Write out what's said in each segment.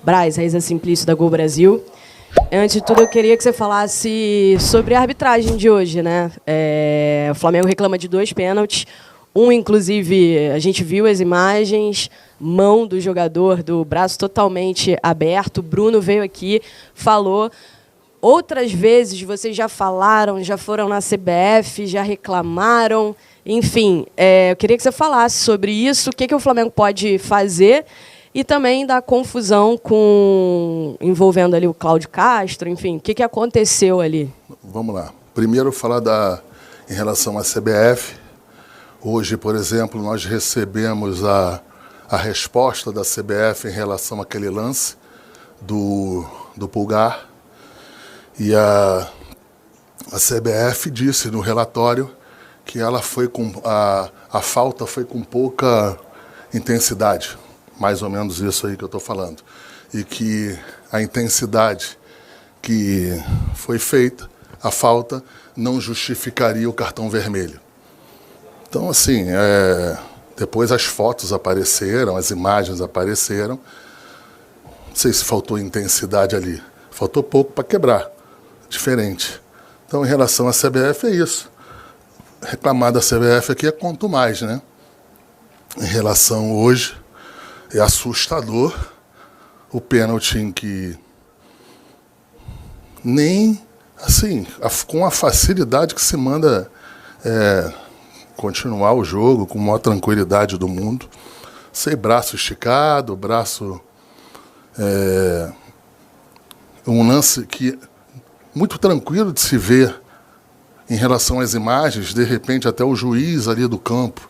Braz, Raíza Simplício, da Gol Brasil. Antes de tudo, eu queria que você falasse sobre a arbitragem de hoje, né? O Flamengo reclama de 2 pênaltis. Inclusive, a gente viu as imagens, mão do jogador, do braço totalmente aberto. Bruno veio aqui, falou. Outras vezes vocês já falaram, já foram na CBF, já reclamaram. Enfim, eu queria que você falasse sobre isso, o que o Flamengo pode fazer e também da confusão envolvendo ali o Cláudio Castro, enfim, o que aconteceu ali? Vamos lá. Primeiro falar em relação à CBF. Hoje, por exemplo, nós recebemos a resposta da CBF em relação àquele lance do Pulgar. E a CBF disse no relatório que ela a falta foi com pouca intensidade, mais ou menos isso aí que eu estou falando, e que a intensidade que foi feita, a falta, não justificaria o cartão vermelho. Então, assim, depois as fotos apareceram, as imagens apareceram, não sei se faltou intensidade ali, faltou pouco para quebrar, diferente. Então, em relação à CBF, é isso. Reclamar da CBF aqui é quanto mais, né? Em relação hoje, é assustador o pênalti em que nem, assim, com a facilidade que se manda continuar o jogo com a maior tranquilidade do mundo, sem braço esticado, braço... um lance que muito tranquilo de se ver em relação às imagens, de repente até o juiz ali do campo,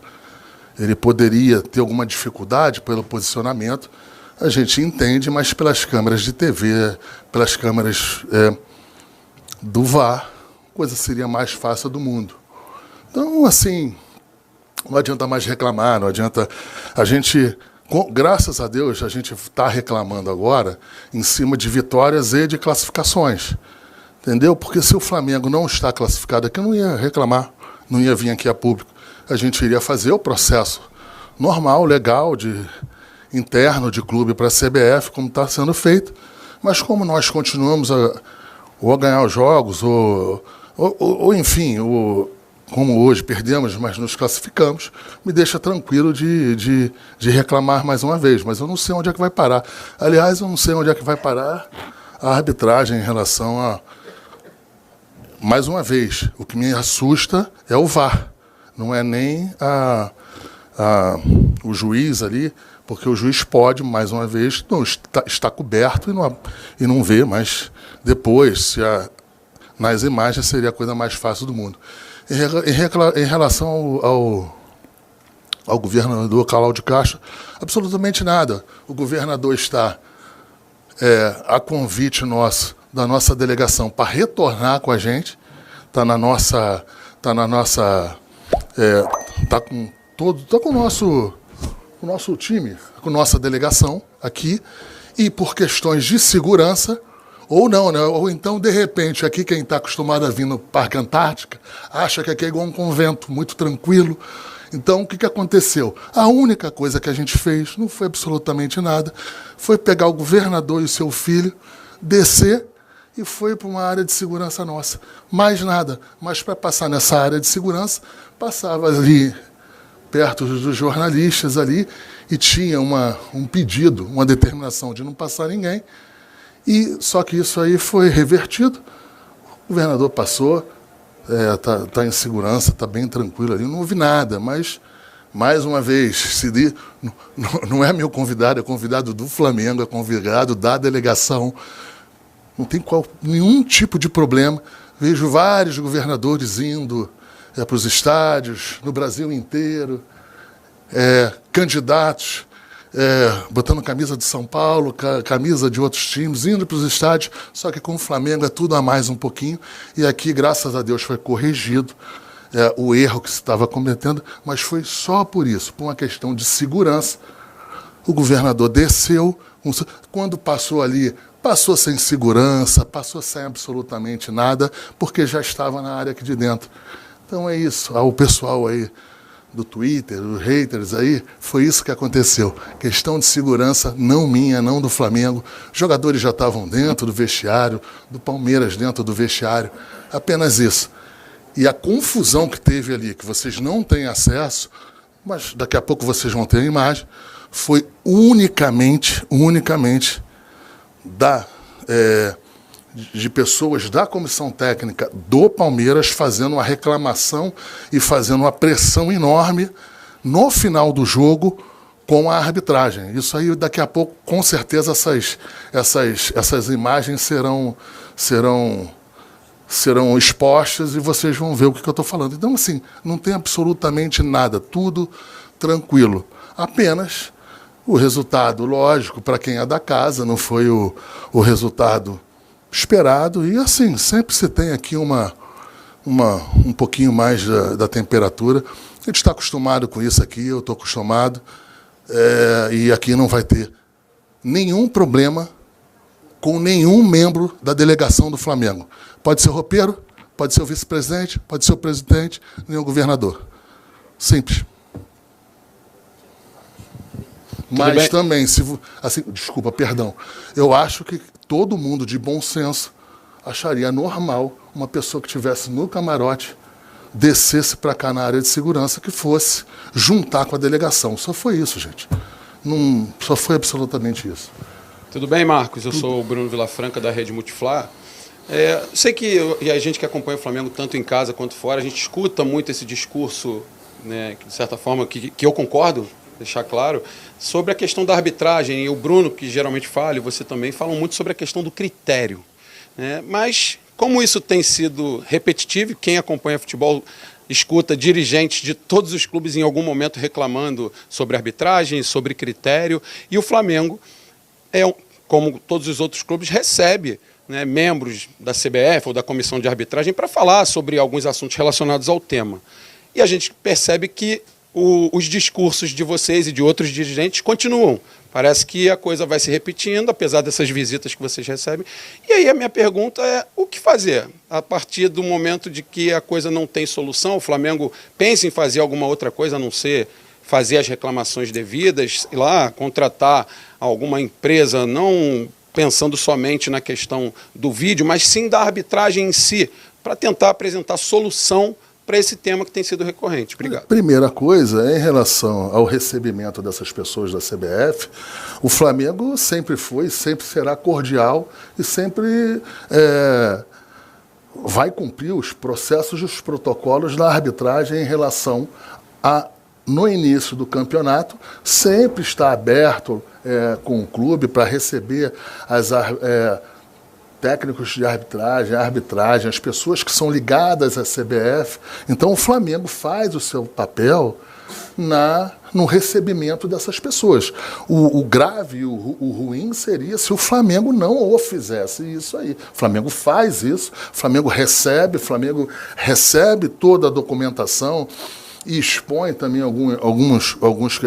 ele poderia ter alguma dificuldade pelo posicionamento, a gente entende, mas pelas câmeras de TV, pelas câmeras do VAR, a coisa seria mais fácil do mundo. Então, assim, não adianta mais reclamar, não adianta... A gente, graças a Deus, a gente está reclamando agora em cima de vitórias e de classificações. Entendeu? Porque se o Flamengo não está classificado aqui, eu não ia reclamar, não ia vir aqui a público. A gente iria fazer o processo normal, legal, interno de clube para a CBF, como está sendo feito. Mas como nós continuamos a ganhar os jogos, ou enfim, como hoje perdemos, mas nos classificamos, me deixa tranquilo de reclamar mais uma vez. Mas eu não sei onde é que vai parar. Aliás, eu não sei onde é que vai parar a arbitragem em relação a... Mais uma vez, o que me assusta é o VAR, não é nem o juiz ali, porque o juiz pode, mais uma vez, não, está coberto e não vê, mas depois, nas imagens, seria a coisa mais fácil do mundo. Em relação ao governador Cláudio Castro, absolutamente nada. O governador está a convite nosso, da nossa delegação, para retornar com a gente, está com o nosso time, com nossa delegação aqui, e por questões de segurança, ou não, né? Ou então, de repente, aqui quem está acostumado a vir no Parque Antártica, acha que aqui é igual um convento, muito tranquilo. Então, o que aconteceu? A única coisa que a gente fez, não foi absolutamente nada, foi pegar o governador e o seu filho, descer e foi para uma área de segurança nossa. Mais nada. Mas para passar nessa área de segurança, passava ali perto dos jornalistas ali e tinha um pedido, uma determinação de não passar ninguém. Só que isso aí foi revertido. O governador passou, tá em segurança, está bem tranquilo ali. Não houve nada, mas... Mais uma vez, não é meu convidado, é convidado do Flamengo, é convidado da delegação. Não tem nenhum tipo de problema. Vejo vários governadores indo para os estádios, no Brasil inteiro, candidatos, botando camisa de São Paulo, camisa de outros times, indo para os estádios, só que com o Flamengo é tudo a mais um pouquinho. E aqui, graças a Deus, foi corrigido o erro que se estava cometendo, mas foi só por isso, por uma questão de segurança. O governador desceu, quando passou ali, passou sem segurança, passou sem absolutamente nada, porque já estava na área aqui de dentro. Então é isso, o pessoal aí do Twitter, os haters aí, foi isso que aconteceu. Questão de segurança, não minha, não do Flamengo. Jogadores já estavam dentro do vestiário, do Palmeiras dentro do vestiário, apenas isso. E a confusão que teve ali, que vocês não têm acesso, mas daqui a pouco vocês vão ter a imagem, foi unicamente de pessoas da comissão técnica do Palmeiras fazendo uma reclamação e fazendo uma pressão enorme no final do jogo com a arbitragem. Isso aí, daqui a pouco, com certeza, essas imagens serão expostas e vocês vão ver o que eu estou falando. Então, assim, não tem absolutamente nada, tudo tranquilo. Apenas o resultado, lógico, para quem é da casa, não foi o resultado esperado. E, assim, sempre se tem aqui um pouquinho mais da temperatura. A gente está acostumado com isso aqui, eu estou acostumado. E aqui não vai ter nenhum problema com nenhum membro da delegação do Flamengo. Pode ser o roupeiro, pode ser o vice-presidente, pode ser o presidente, nem o governador. Simples. Mas também, desculpa, perdão, eu acho que todo mundo de bom senso acharia normal uma pessoa que estivesse no camarote descesse para cá na área de segurança, que fosse juntar com a delegação. Só foi isso, gente. Só foi absolutamente isso. Tudo bem, Marcos? Eu sou o Bruno Vilafranca, da Rede Multiflá. Sei que e a gente que acompanha o Flamengo tanto em casa quanto fora, a gente escuta muito esse discurso, né, de certa forma, que eu concordo, deixar claro, sobre a questão da arbitragem. E o Bruno, que geralmente fala, e você também, falam muito sobre a questão do critério, né? Mas, como isso tem sido repetitivo, quem acompanha futebol escuta dirigentes de todos os clubes em algum momento reclamando sobre arbitragem, sobre critério, e o Flamengo, como todos os outros clubes, recebe, né, membros da CBF ou da comissão de arbitragem para falar sobre alguns assuntos relacionados ao tema. E a gente percebe que os discursos de vocês e de outros dirigentes continuam. Parece que a coisa vai se repetindo, apesar dessas visitas que vocês recebem. E aí a minha pergunta é, o que fazer? A partir do momento de que a coisa não tem solução, o Flamengo pensa em fazer alguma outra coisa, a não ser fazer as reclamações devidas, ir lá, contratar alguma empresa, não pensando somente na questão do vídeo, mas sim da arbitragem em si, para tentar apresentar solução para esse tema que tem sido recorrente. Obrigado. Primeira coisa, em relação ao recebimento dessas pessoas da CBF, o Flamengo sempre foi, sempre será cordial e sempre vai cumprir os processos e os protocolos da arbitragem em relação no início do campeonato, sempre está aberto com o clube para receber técnicos de arbitragem, as pessoas que são ligadas à CBF. Então, o Flamengo faz o seu papel no recebimento dessas pessoas. O grave, o ruim seria se o Flamengo não o fizesse isso aí. O Flamengo faz isso, o Flamengo recebe toda a documentação e expõe também alguns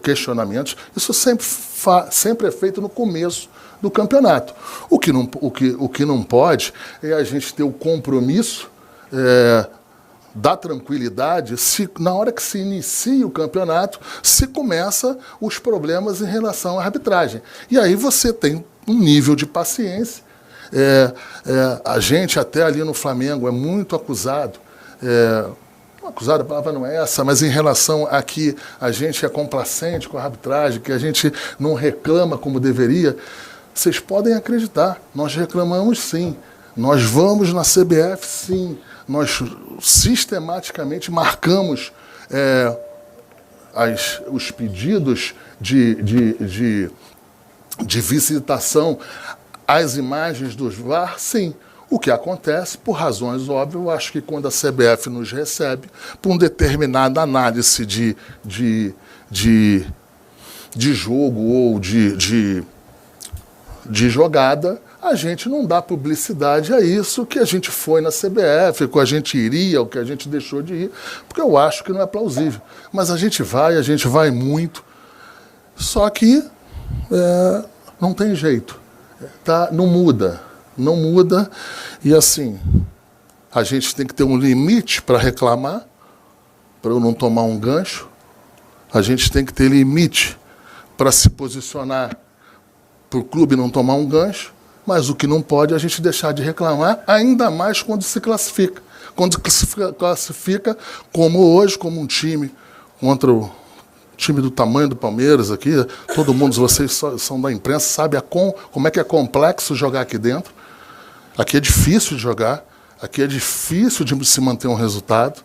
questionamentos. Isso sempre é feito no começo do campeonato. O que não pode é a gente ter o compromisso da tranquilidade na hora que se inicia o campeonato, se começa os problemas em relação à arbitragem. E aí você tem um nível de paciência. A gente até ali no Flamengo é muito acusado, a palavra não é essa, mas em relação a que a gente é complacente com a arbitragem, que a gente não reclama como deveria. Vocês podem acreditar, nós reclamamos sim, nós vamos na CBF sim, nós sistematicamente marcamos os pedidos de visitação às imagens dos VAR, sim. O que acontece, por razões óbvias, eu acho que quando a CBF nos recebe, por uma determinada análise de jogo ou de jogada, a gente não dá publicidade a isso, que a gente foi na CBF, que a gente iria, ou que a gente deixou de ir, porque eu acho que não é plausível. Mas a gente vai muito, só que não tem jeito, não muda, e assim, a gente tem que ter um limite para reclamar, para eu não tomar um gancho, a gente tem que ter limite para se posicionar, para o clube não tomar um gancho, mas o que não pode é a gente deixar de reclamar, ainda mais quando se classifica. Quando se classifica, como hoje, como um time contra o time do tamanho do Palmeiras aqui, todo mundo, vocês são da imprensa, sabe como é que é complexo jogar aqui dentro. Aqui é difícil de jogar, aqui é difícil de se manter um resultado,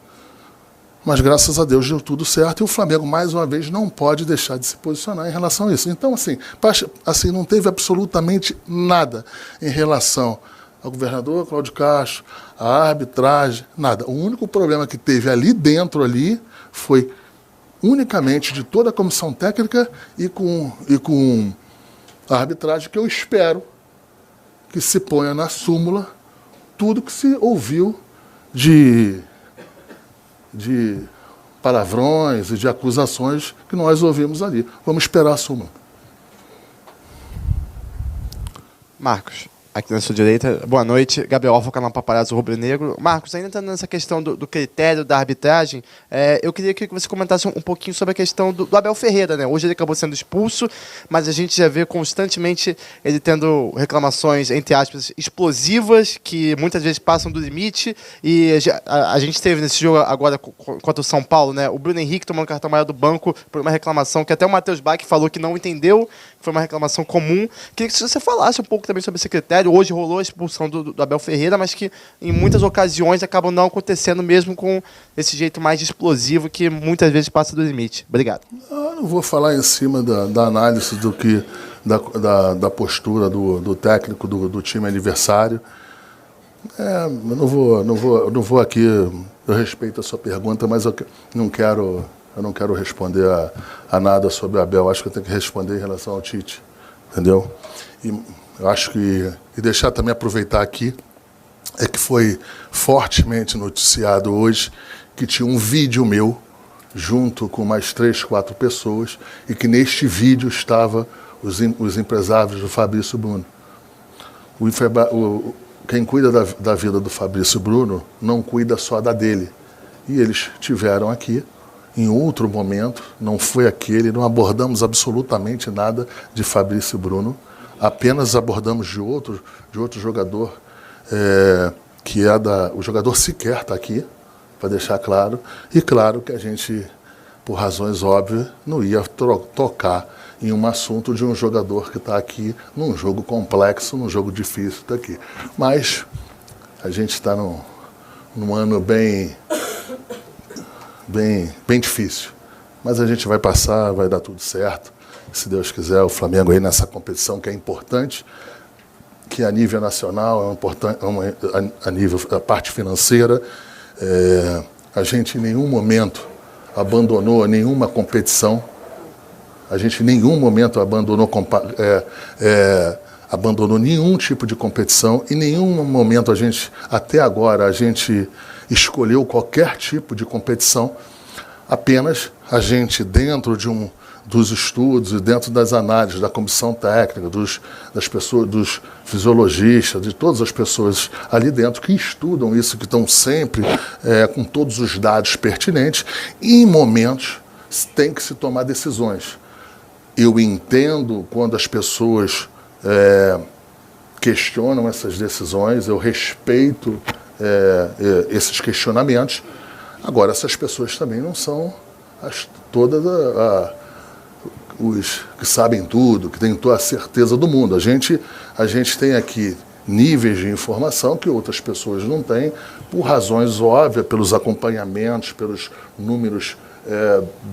mas graças a Deus deu tudo certo e o Flamengo, mais uma vez, não pode deixar de se posicionar em relação a isso. Então, assim não teve absolutamente nada em relação ao governador Cláudio Castro, à arbitragem, nada. O único problema que teve ali dentro foi unicamente de toda a comissão técnica e com a arbitragem, que eu espero que se ponha na súmula tudo que se ouviu de palavrões e de acusações que nós ouvimos ali. Vamos esperar a súmula. Marcos, aqui na sua direita. Boa noite. Gabriel Alfa, canal Paparazzo Rubro Negro. Marcos, ainda entrando nessa questão do critério da arbitragem, eu queria que você comentasse um pouquinho sobre a questão do Abel Ferreira, né? Hoje ele acabou sendo expulso, mas a gente já vê constantemente ele tendo reclamações, entre aspas, explosivas, que muitas vezes passam do limite, e a gente teve nesse jogo agora contra o São Paulo, né? O Bruno Henrique tomando cartão amarelo do banco por uma reclamação que até o Matheus Bach falou que não entendeu, que foi uma reclamação comum. Queria que você falasse um pouco também sobre esse critério. Hoje rolou a expulsão do Abel Ferreira, mas que em muitas ocasiões acabam não acontecendo mesmo com esse jeito mais explosivo que muitas vezes passa do limite. Obrigado. Eu não vou falar em cima da análise da postura do técnico do time adversário. Eu não vou aqui, eu respeito a sua pergunta, mas eu não quero responder a nada sobre o Abel. Acho que eu tenho que responder em relação ao Tite, entendeu? E eu acho que, e deixar também aproveitar aqui, é que foi fortemente noticiado hoje que tinha um vídeo meu, junto com mais 3, 4 pessoas, e que neste vídeo estavam os empresários do Fabrício Bruno. Quem cuida da vida do Fabrício Bruno não cuida só da dele. E eles tiveram aqui, em outro momento, não foi aquele, não abordamos absolutamente nada de Fabrício Bruno, apenas abordamos de outro jogador, que o jogador sequer está aqui, para deixar claro, e claro que a gente, por razões óbvias, não ia tocar em um assunto de um jogador que está aqui, num jogo complexo, num jogo difícil está aqui. Mas a gente está num ano bem difícil, mas a gente vai passar, vai dar tudo certo. Se Deus quiser, o Flamengo aí nessa competição que é importante, que a nível nacional é importante, a nível da parte financeira, a gente em nenhum momento abandonou nenhuma competição, a gente em nenhum momento abandonou nenhum tipo de competição, em nenhum momento até agora, a gente escolheu qualquer tipo de competição, apenas a gente dentro dos estudos e dentro das análises da comissão técnica, das pessoas, dos fisiologistas, de todas as pessoas ali dentro que estudam isso, que estão sempre com todos os dados pertinentes, e em momentos tem que se tomar decisões. Eu entendo quando as pessoas questionam essas decisões, eu respeito esses questionamentos. Agora, essas pessoas também não são todas os que sabem tudo, que têm toda a certeza do mundo. A gente tem aqui níveis de informação que outras pessoas não têm, por razões óbvias, pelos acompanhamentos, pelos números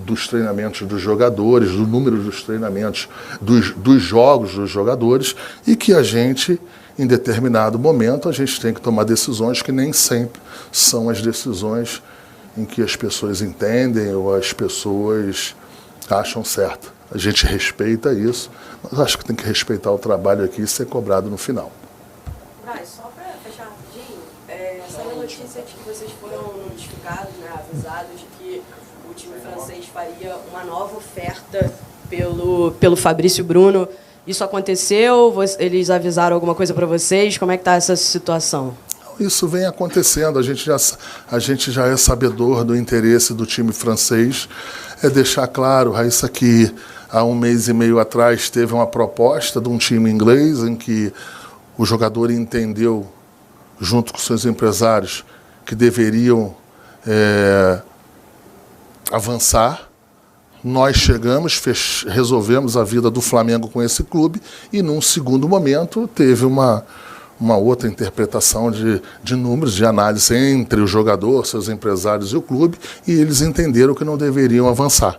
dos treinamentos dos jogadores, do número dos treinamentos dos jogos dos jogadores, e que a gente, em determinado momento, a gente tem que tomar decisões que nem sempre são as decisões em que as pessoas entendem ou as pessoas acham certo. A gente respeita isso, mas acho que tem que respeitar o trabalho aqui e ser cobrado no final. Só para fechar rapidinho, saiu a notícia de que vocês foram notificados, né, avisados de que o time francês faria uma nova oferta pelo Fabrício Bruno. Isso aconteceu? Eles avisaram alguma coisa para vocês? Como é que está essa situação? isso vem acontecendo. A gente já é sabedor do interesse do time francês. É deixar claro, Raíssa, que há 1 mês e meio atrás teve uma proposta de um time inglês em que o jogador entendeu, junto com seus empresários, que deveriam avançar. Nós chegamos, resolvemos a vida do Flamengo com esse clube e, num segundo momento, teve uma outra interpretação de números, de análise entre o jogador, seus empresários e o clube, e eles entenderam que não deveriam avançar.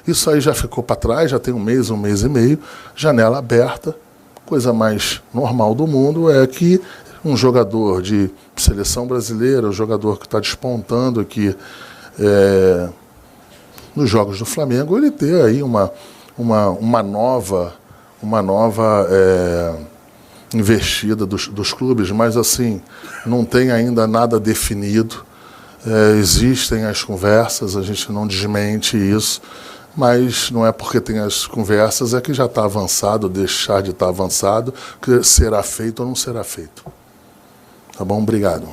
Isso aí já ficou para trás, já tem 1 mês e meio, janela aberta. Coisa mais normal do mundo é que um jogador de seleção brasileira, um jogador que está despontando aqui nos jogos do Flamengo, ele ter aí uma nova investida dos clubes, mas assim, não tem ainda nada definido. Existem as conversas, a gente não desmente isso, mas não é porque tem as conversas é que já está avançado, deixar de estar avançado, que será feito ou não será feito. Tá bom? Obrigado.